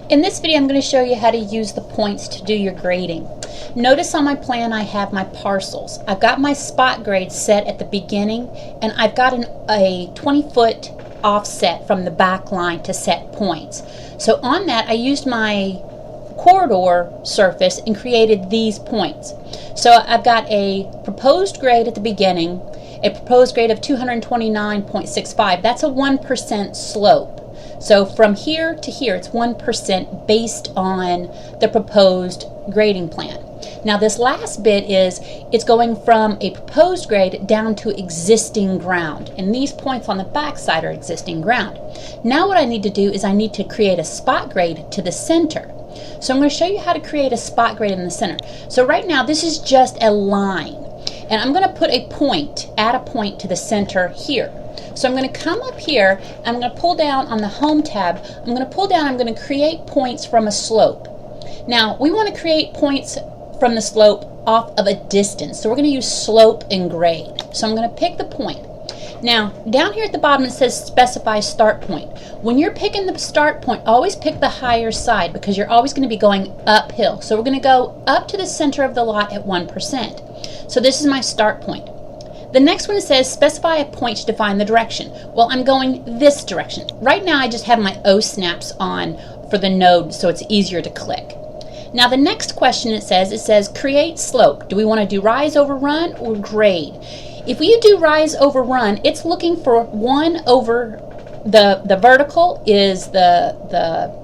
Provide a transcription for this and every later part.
In this video, I'm going to show you how to use the points to do your grading. Notice on my plan I have my parcels. I've got my spot grade set at the beginning, and I've got a 20-foot offset from the back line to set points. So on that, I used my corridor surface and created these points. So I've got a proposed grade at the beginning, a proposed grade of 229.65. That's a 1% slope. So from here to here, it's 1% based on the proposed grading plan. Now this last bit is, it's going from a proposed grade down to existing ground. And these points on the back side are existing ground. Now what I need to do is I need to create a spot grade to the center. So I'm going to show you how to create a spot grade in the center. So right now this is just a line. And I'm going to put a point, add a point to the center here. So I'm going to come up here, I'm going to pull down on the Home tab, I'm going to pull down, I'm going to create points from a slope. Now, we want to create points from the slope off of a distance. So we're going to use slope and grade. So I'm going to pick the point. Now, down here at the bottom it says specify start point. When you're picking the start point, always pick the higher side because you're always going to be going uphill. So we're going to go up to the center of the lot at 1%. So this is my start point. The next one says specify a point to define the direction. Well, I'm going this direction. Right now I just have my O snaps on for the node so it's easier to click. Now the next question it says create slope. Do we want to do rise over run or grade? If we do rise over run, it's looking for 1 over the vertical is the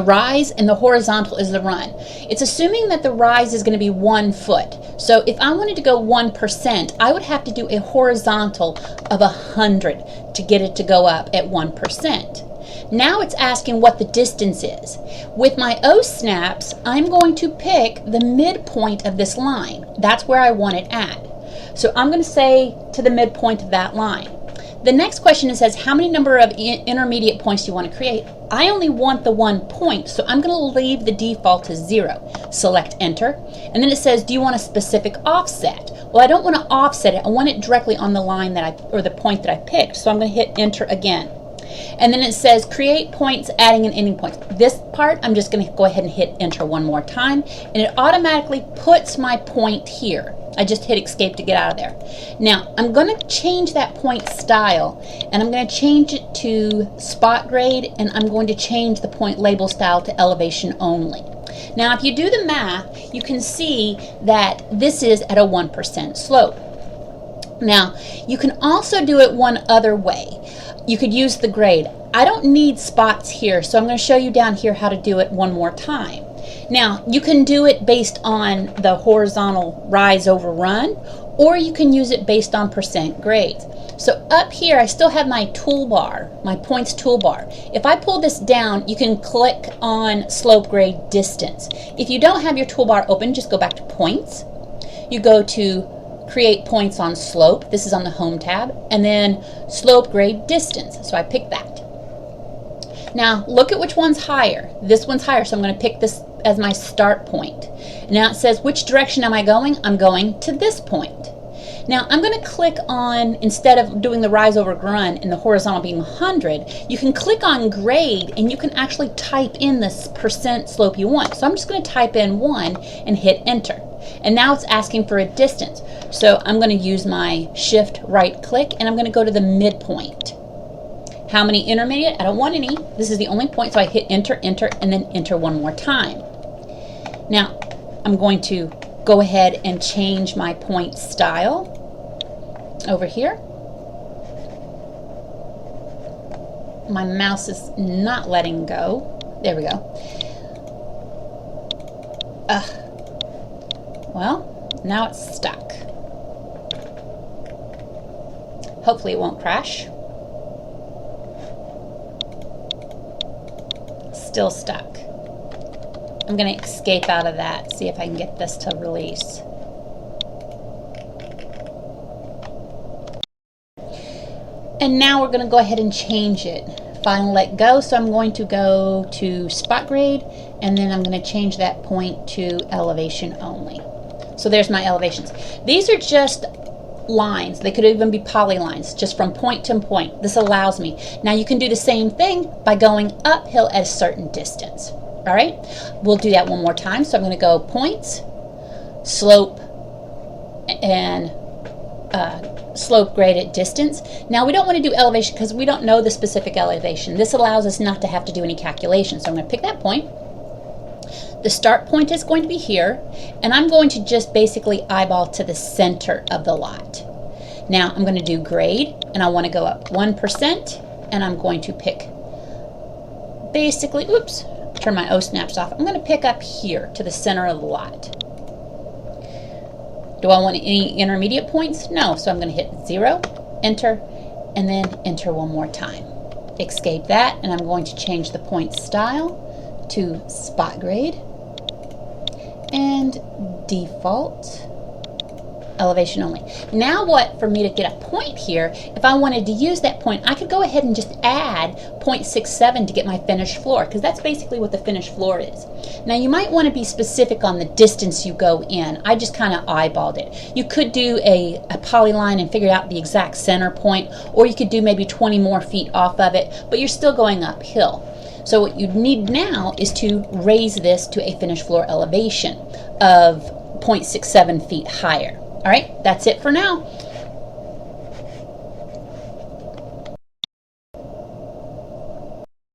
rise and the horizontal is the run. It's assuming that the rise is going to be 1 foot. So if I wanted to go 1%, I would have to do a horizontal of 100 to get it to go up at 1%. Now it's asking what the distance is. With my O snaps, I'm going to pick the midpoint of this line. That's where I want it at. So I'm going to say to the midpoint of that line. The next question says how many number of intermediate points do you want to create? I only want the 1 point, so I'm going to leave the default as 0. Select enter, and then it says do you want a specific offset? Well, I don't want to offset it. I want it directly on the line that or the point that I picked, so I'm going to hit enter again. And then it says create points, adding and ending points. This part I'm just going to go ahead and hit enter one more time, and it automatically puts my point here. I just hit escape to get out of there. Now I'm going to change that point style, and I'm going to change it to spot grade, and I'm going to change the point label style to elevation only. Now if you do the math, you can see that this is at a 1% slope. Now you can also do it one other way. You could use the grade. I don't need spots here, so I'm going to show you down here how to do it one more time. Now, you can do it based on the horizontal rise over run, or you can use it based on percent grades. So up here, I still have my toolbar, my points toolbar. If I pull this down, you can click on slope grade distance. If you don't have your toolbar open, just go back to points. You go to create points on slope. This is on the Home tab, and then slope grade distance. So I pick that. Now look at which one's higher. This one's higher, so I'm going to pick this as my start point. Now it says which direction am I going? I'm going to this point. Now I'm going to click on, instead of doing the rise over run and the horizontal being 100, you can click on grade and you can actually type in this percent slope you want. So I'm just going to type in 1 and hit enter. And now it's asking for a distance. So I'm going to use my shift right click and I'm going to go to the midpoint. How many intermediate? I don't want any. This is the only point, so I hit enter, enter, and then enter one more time. Now, I'm going to go ahead and change my point style over here. My mouse is not letting go. There we go. Well, now it's stuck. Hopefully it won't crash. Still stuck. I'm going to escape out of that, see if I can get this to release. And now we're going to go ahead and change it. Finally let go, so I'm going to go to spot grade, and then I'm going to change that point to elevation only. So there's my elevations. These are just lines. They could even be polylines, just from point to point. This allows me. Now you can do the same thing by going uphill at a certain distance. All right, we'll do that one more time. So I'm going to go points, slope, and slope graded distance. Now we don't want to do elevation because we don't know the specific elevation. This allows us not to have to do any calculations. So I'm going to pick that point. The start point is going to be here, and I'm going to just basically eyeball to the center of the lot. Now I'm going to do grade, and I want to go up 1%, and I'm going to pick basically, oops, turn my O snaps off. I'm going to pick up here to the center of the lot. Do I want any intermediate points? No, so I'm going to hit 0, enter, and then enter one more time. Escape that, and I'm going to change the point style to spot grade and default elevation only. Now what, for me to get a point here, if I wanted to use that point, I could go ahead and just add 0.67 to get my finished floor, because that's basically what the finished floor is. Now you might want to be specific on the distance you go in. I just kind of eyeballed it. You could do a polyline and figure out the exact center point, or you could do maybe 20 more feet off of it, but you're still going uphill. So what you need now is to raise this to a finished floor elevation of 0.67 feet higher. All right, that's it for now.